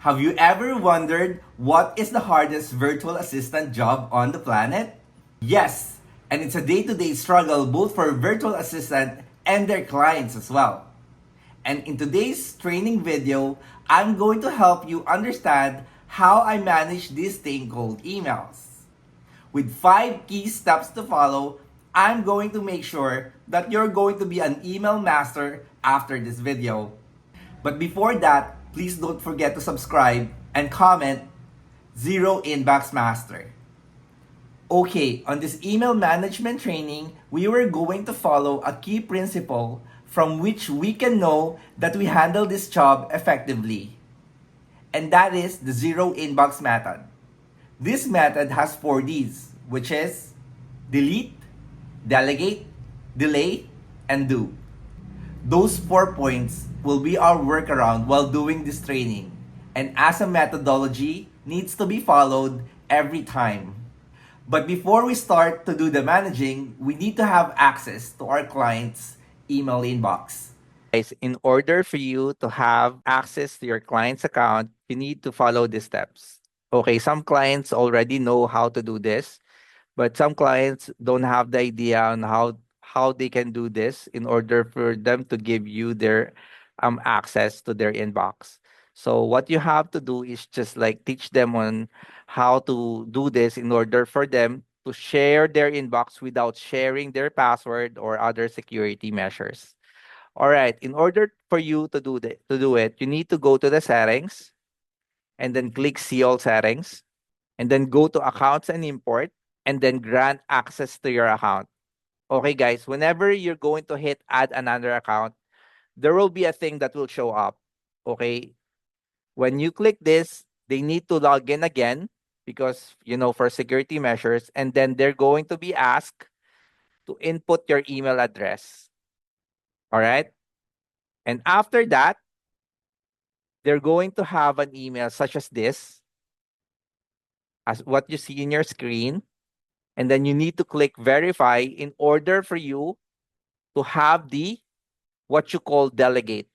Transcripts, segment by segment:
Have you ever wondered what is the hardest virtual assistant job on the planet? Yes, and it's a day-to-day struggle both for virtual assistant and their clients as well. And in today's training video, I'm going to help you understand how I manage this thing called emails. With 5 key steps to follow, I'm going to make sure that you're going to be an email master after this video. But before that, please don't forget to subscribe and comment Zero Inbox Master. Okay, on this email management training, we were going to follow a key principle from which we can know that we handle this job effectively. And that is the zero inbox method. This method has 4 Ds, which is delete, delegate, delay, and do. Those 4 points will be our workaround while doing this training, and as a methodology needs to be followed every time. But before we start to do the managing, we need to have access to our client's email inbox. Guys, in order for you to have access to your client's account, you need to follow these steps. Okay, some clients already know how to do this, but some clients don't have the idea on how they can do this in order for them to give you their access to their inbox. So what you have to do is just like teach them on how to do this in order for them to share their inbox without sharing their password or other security measures. All right, in order for you to do it, you need to go to the settings and then click see all settings and then go to accounts and import and then grant access to your account. Okay, guys, whenever you're going to hit add another account, there will be a thing that will show up. Okay, when you click this, they need to log in again because, for security measures, and then they're going to be asked to input your email address. All right. And after that, they're going to have an email such as this, as what you see in your screen. And then you need to click verify in order for you to have the what you call delegate.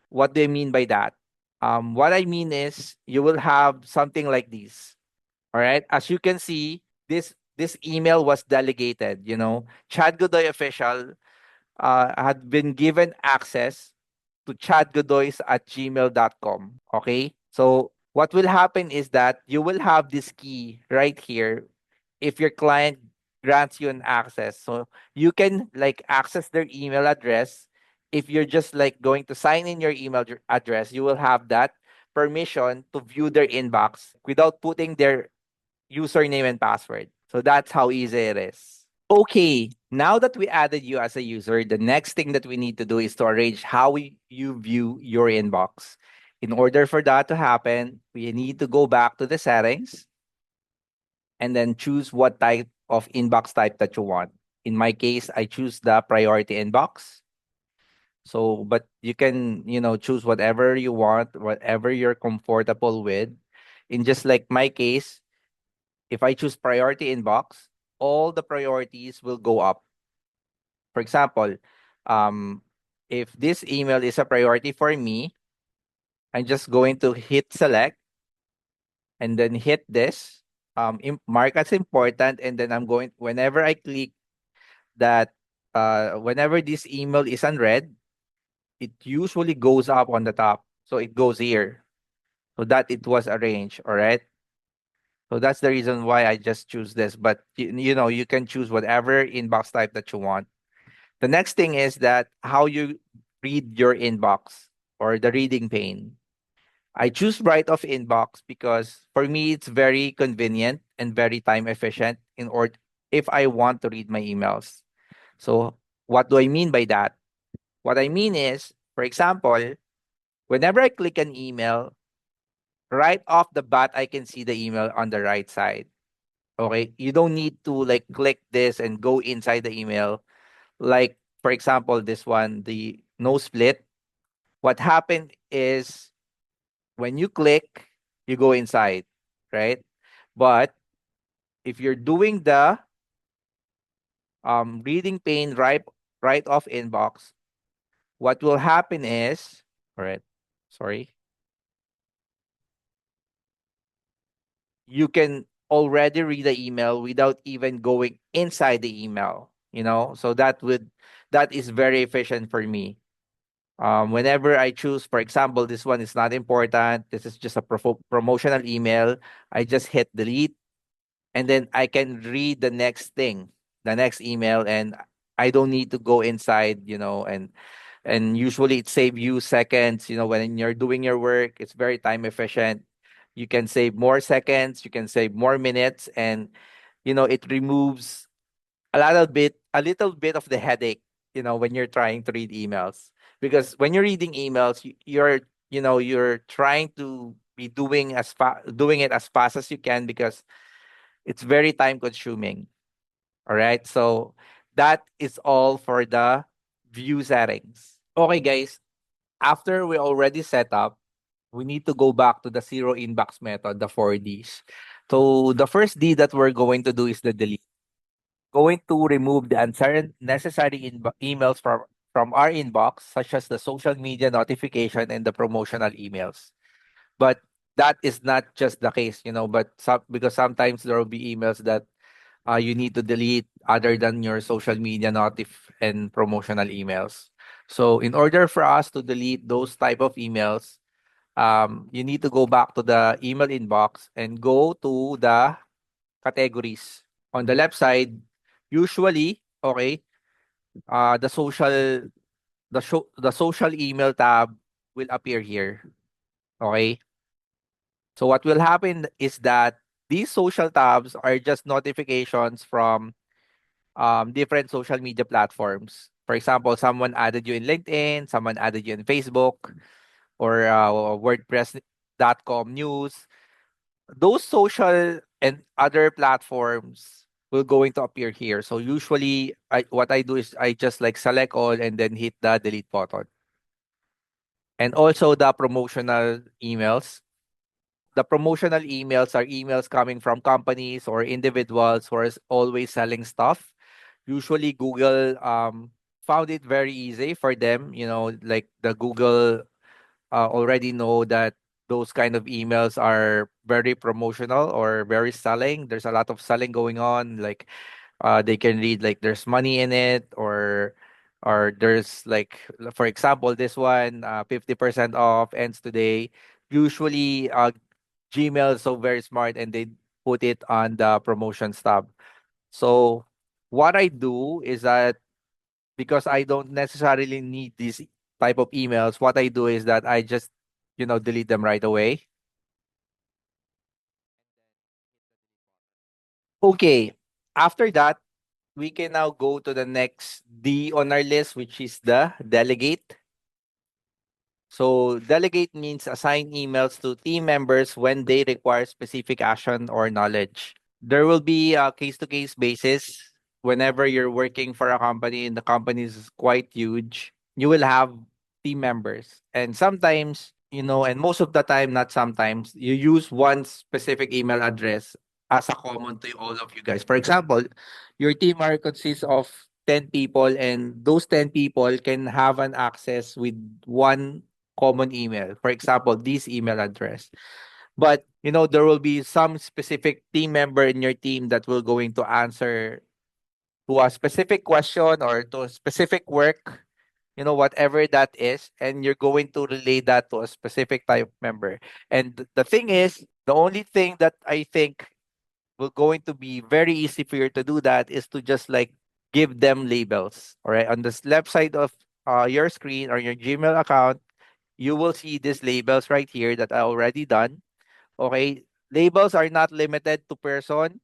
What do I mean by that? What I mean is you will have something like this. All right. As you can see, this email was delegated. Chad Godoy official had been given access to chatgodoys at gmail.com. Okay. So what will happen is that you will have this key right here if your client grants you an access. So you can like access their email address. If you're just like going to sign in your email address, you will have that permission to view their inbox without putting their username and password. So that's how easy it is. Okay, now that we added you as a user, the next thing that we need to do is to arrange how you view your inbox. In order for that to happen, we need to go back to the settings and then choose what type of inbox type that you want. In my case, I choose the priority inbox. So, but you can, choose whatever you want, whatever you're comfortable with. In just like my case, if I choose priority inbox, all the priorities will go up. For example, um, if this email is a priority for me, I'm just going to hit select and then hit this, mark as important, and then I'm going, whenever I click that, whenever this email is unread, it usually goes up on the top. So it goes here so that it was arranged. All right. So that's the reason why I just choose this. But you can choose whatever inbox type that you want. The next thing is that how you read your inbox or the reading pane. I choose write off inbox because for me it's very convenient and very time efficient in order if I want to read my emails. So what do I mean by that? What I mean is, for example, whenever I click an email, right off the bat I can see the email on the right side. Okay? You don't need to like click this and go inside the email. Like for example, this one, the no split. What happened is when you click, you go inside, right? But if you're doing the reading pane right off inbox, what will happen is, all right, sorry. you can already read the email without even going inside the email, so that is very efficient for me. Whenever I choose, for example, this one is not important, this is just a promotional email, I just hit delete, and then I can read the next thing, the next email, and I don't need to go inside, and usually it saves you seconds, when you're doing your work, it's very time efficient. You can save more seconds, you can save more minutes, and it removes a little bit of the headache, when you're trying to read emails. Because when you're reading emails, you're trying to be doing it as fast as you can, because it's very time consuming. All right. So that is all for the view settings. Okay, guys. After we already set up, we need to go back to the zero inbox method, the 4Ds. So the first D that we're going to do is the delete. Going to remove the unnecessary emails from our inbox, such as the social media notification and the promotional emails. But that is not just the case, but because sometimes there will be emails that you need to delete other than your social media notif and promotional emails. So in order for us to delete those type of emails, you need to go back to the email inbox and go to the categories. On the left side, usually, okay, the social email tab will appear here. Okay. So what will happen is that these social tabs are just notifications from different social media platforms. For example, someone added you in LinkedIn, someone added you in Facebook, or WordPress.com news. Those social and other platforms will going to appear here. So usually, what I do is I just like select all and then hit the delete button. And also the promotional emails. The promotional emails are emails coming from companies or individuals who are always selling stuff. Usually Google found it very easy for them, like the Google already know that those kind of emails are very promotional or very selling. There's a lot of selling going on. Like they can read like there's money in it, or there's like, for example, this one 50% off ends today. Usually Gmail is so very smart and they put it on the promotions tab. So what I do is that, because I don't necessarily need these type of emails, what I do is that I just, delete them right away. Okay. After that, we can now go to the next D on our list, which is the delegate. So delegate means assign emails to team members when they require specific action or knowledge. There will be a case-to-case basis. Whenever you're working for a company and the company is quite huge, you will have team members. And sometimes, and most of the time, not sometimes, you use one specific email address as a common to all of you guys. For example, your team consists of 10 people, and those 10 people can have an access with one common email. For example, this email address. But there will be some specific team member in your team that will going to answer to a specific question or to a specific work, whatever that is, and you're going to relay that to a specific type member. And the thing is, the only thing that I think will going to be very easy for you to do that is to just like give them labels. All right, on the left side of your screen or your Gmail account, you will see these labels right here that I already done. Okay, labels are not limited to person.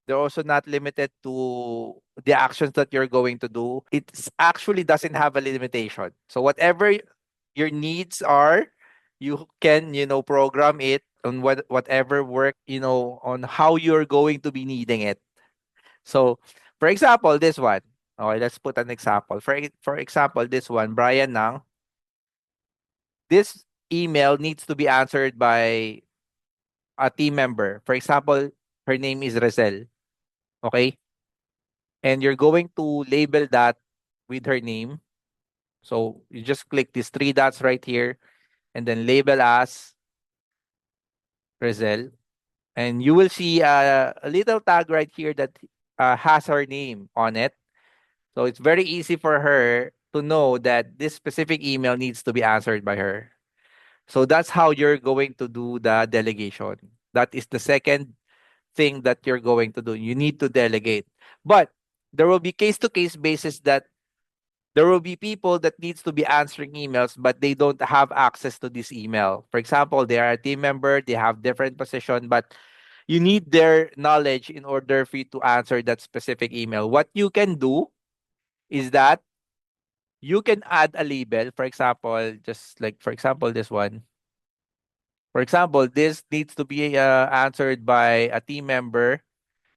They're also not limited to the actions that you're going to do. It actually doesn't have a limitation. So whatever your needs are, you can, program it on whatever work, on how you're going to be needing it. So, for example, this one. Okay, let's put an example. For example, this one, Brian Nang. This email needs to be answered by a team member. For example, her name is Rizel. Okay? And you're going to label that with her name. So you just click these three dots right here and then label as Rizel. And you will see a little tag right here that has her name on it. So it's very easy for her to know that this specific email needs to be answered by her. So that's how you're going to do the delegation. That is the second thing that you're going to do. You need to delegate. But there will be case to case basis that there will be people that needs to be answering emails but they don't have access to this email. For example, they are a team member, they have different position, but you need their knowledge in order for you to answer that specific email. What you can do is that you can add a label. For example, just like for example this one. For example, this needs to be answered by a team member,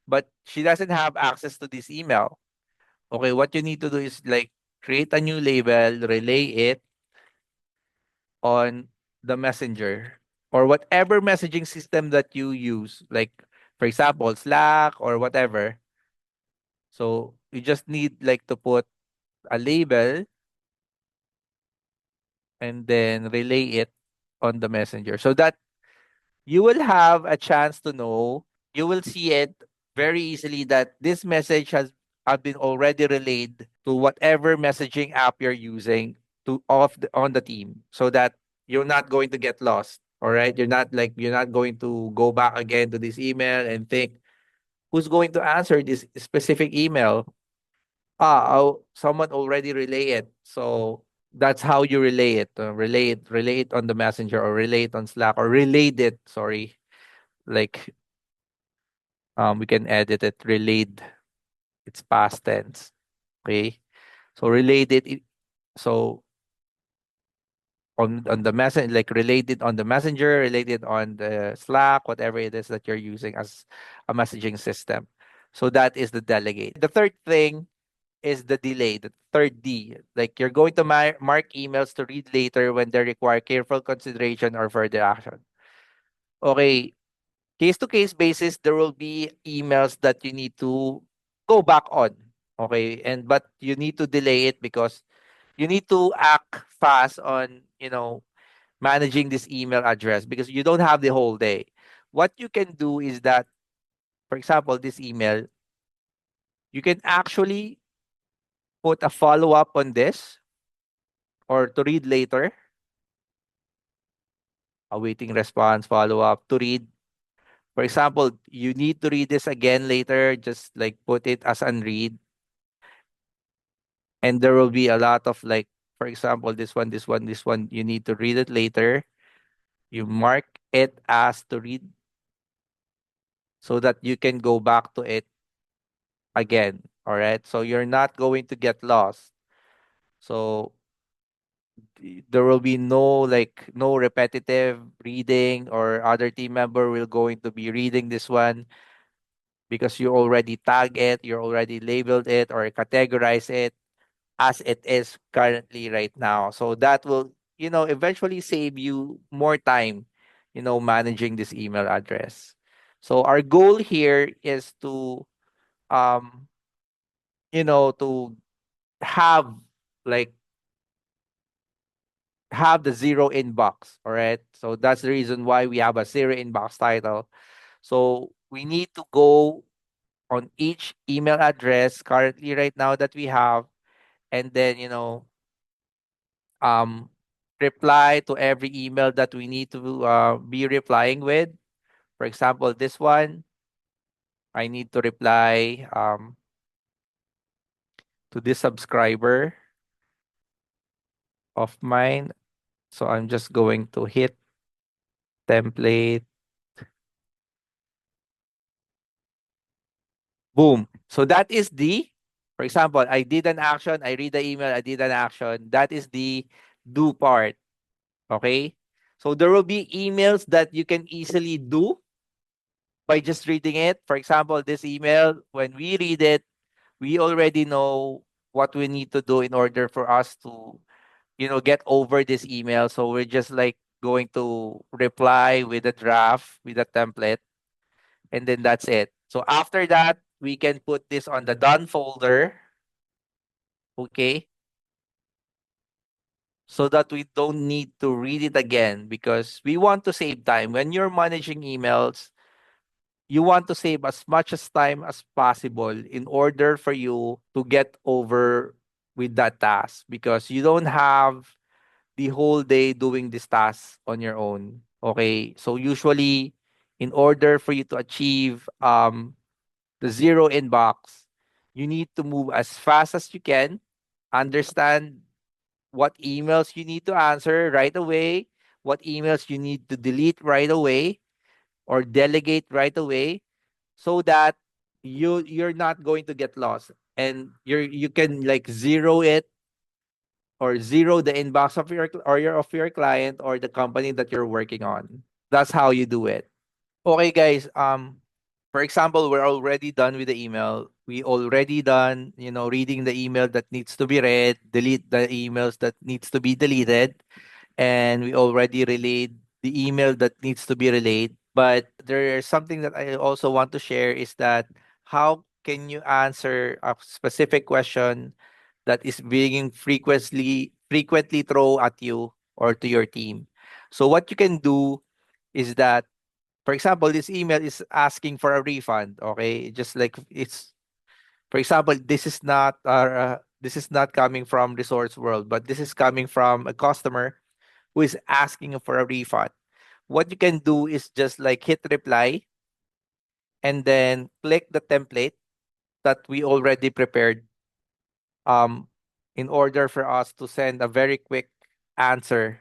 but she doesn't have access to this email. Okay, what you need to do is like create a new label, relay it on the messenger or whatever messaging system that you use, like for example, Slack or whatever. So you just need like to put a label and then relay it on the messenger so that you will have a chance to know, you will see it very easily that this message has been already relayed to whatever messaging app you're using to on the team so that you're not going to get lost. All right. You're not going to go back again to this email and think who's going to answer this specific email. Oh, someone already relay it. So that's how you relay it. Relay it on the messenger or relay it on Slack or relayed it. Sorry, like we can edit it. Relayed. It's past tense. Okay, so related. So on the message, like related on the messenger, related on the Slack, whatever it is that you're using as a messaging system. So that is the delegate. The third thing is the delay, the third D. Like you're going to mark emails to read later when they require careful consideration or further action. Okay, case to case basis, there will be emails that you need to go back on. Okay, and but you need to delay it because you need to act fast on managing this email address because you don't have the whole day. What you can do is that, for example, this email, you can actually put a follow up on this or to read later, awaiting response, follow up to read. For example, you need to read this again later, just like put it as unread. And there will be a lot of like, for example, this one, you need to read it later. You mark it as to read so that you can go back to it again. All right. So you're not going to get lost. So there will be no repetitive reading or other team member will going to be reading this one because you already tag it, you already labeled it or categorize it as it is currently right now. So that will, eventually save you more time, managing this email address. So our goal here is to um to have like have the zero inbox. All right. So that's the reason why we have a zero inbox title. So we need to go on each email address currently right now that we have, and then um reply to every email that we need to be replying with. For example, this one, I need to reply to this subscriber of mine. So I'm just going to hit template. Boom. So that is for example, I did an action, I read the email, I did an action. That is the do part. Okay. So there will be emails that you can easily do by just reading it. For example, this email, when we read it, we already know what we need to do in order for us to, get over this email. So we're just like going to reply with a draft, with a template, and then that's it. So after that, we can put this on the done folder, okay? So that we don't need to read it again because we want to save time. When you're managing emails, you want to save as much as time as possible in order for you to get over with that task, because you don't have the whole day doing this task on your own. Okay. So usually, in order for you to achieve the zero inbox, you need to move as fast as you can, understand what emails you need to answer right away, what emails you need to delete right away or delegate right away, so that you're not going to get lost, and you can like zero it, or zero the inbox of your client or the company that you're working on. That's how you do it. Okay, guys. For example, we're already done with the email. We already done, reading the email that needs to be read, delete the emails that needs to be deleted, and we already relayed the email that needs to be relayed. But there's something that I also want to share, is that how can you answer a specific question that is being frequently thrown at you or to your team. So what you can do is that, for example, this email is asking for a refund. Okay, just like it's, for example, this is not coming from Resource World, but this is coming from a customer who is asking for a refund. What you can do is just like hit reply and then click the template that we already prepared, um in order for us to send a very quick answer.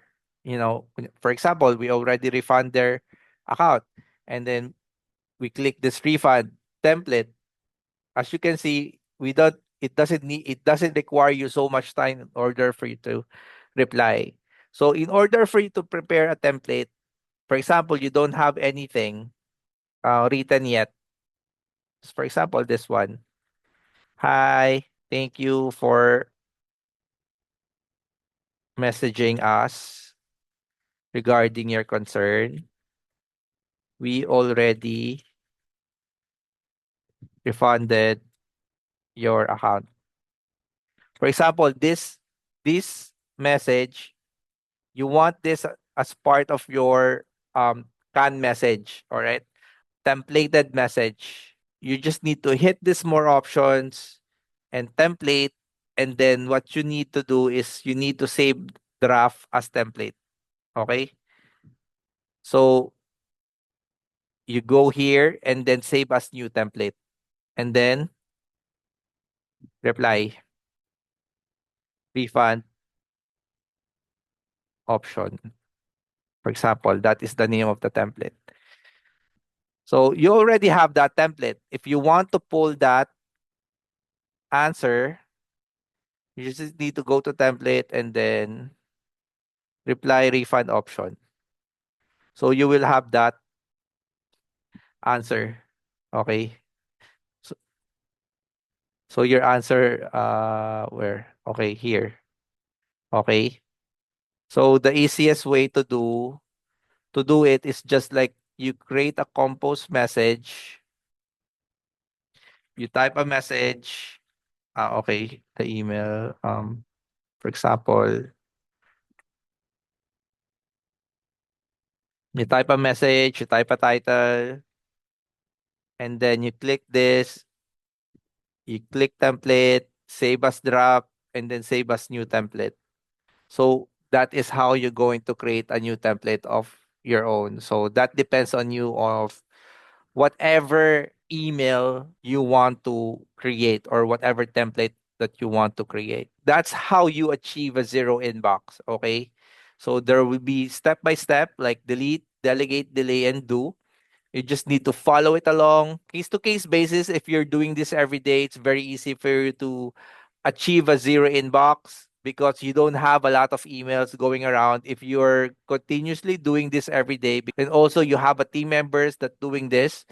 For example, we already refund their account, and then we click this refund template. As you can see, we don't it doesn't require you so much time in order for you to reply. So in order for you to prepare a template, for example, you don't have anything written yet. For example, this one. Hi, thank you for messaging us regarding your concern. We already refunded your account. For example, this message, you want this as part of your canned message, all right? Templated message. You just need to hit this more options and template, and then what you need to do is you need to save draft as template. Okay? So you go here and then save as new template, and then reply refund option. For example, that is the name of the template. So you already have that template. If you want to pull that answer, you just need to go to template and then reply refund option. So you will have that answer. Okay. So, so your answer, where? Okay, here. Okay. So the easiest way to do it is just like you create a compose message, you type a message, okay, the email, for example, you type a message, you type a title, and then you click this, you click template, save as draft, and then save as new template. So that is how you're going to create a new template of your own. So that depends on you of whatever email you want to create or whatever template that you want to create. That's how you achieve a zero inbox. Okay. So there will be step by step, like delete, delegate, delay, and do. You just need to follow it along, case to case basis. If you're doing this every day, it's very easy for you to achieve a zero inbox because you don't have a lot of emails going around. If you're continuously doing this every day, and also you have a team members that doing this,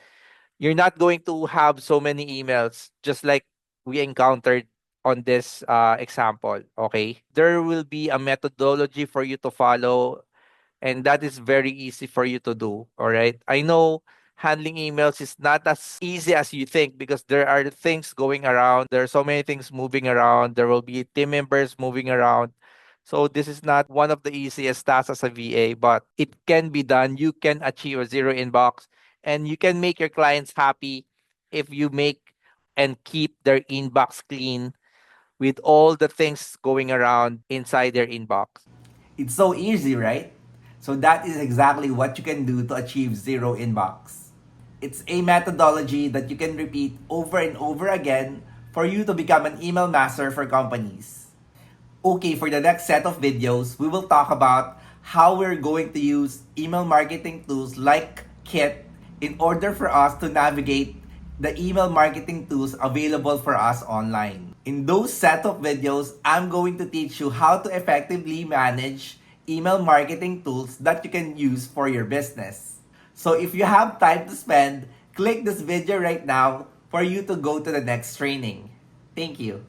you're not going to have so many emails, just like we encountered on this example. Okay, there will be a methodology for you to follow, and that is very easy for you to do. All right, I know handling emails is not as easy as you think, because there are things going around, there are so many things moving around, there will be team members moving around. So this is not one of the easiest tasks as a VA, but it can be done. You can achieve a zero inbox, And you can make your clients happy if you make and keep their inbox clean with all the things going around inside their inbox. It's so easy, right? So that is exactly what you can do to achieve zero inbox. It's a methodology that you can repeat over and over again for you to become an email master for companies. Okay, for the next set of videos, we will talk about how we're going to use email marketing tools like Kit in order for us to navigate the email marketing tools available for us online. In those set of videos, I'm going to teach you how to effectively manage email marketing tools that you can use for your business. So if you have time to spend, click this video right now for you to go to the next training. Thank you.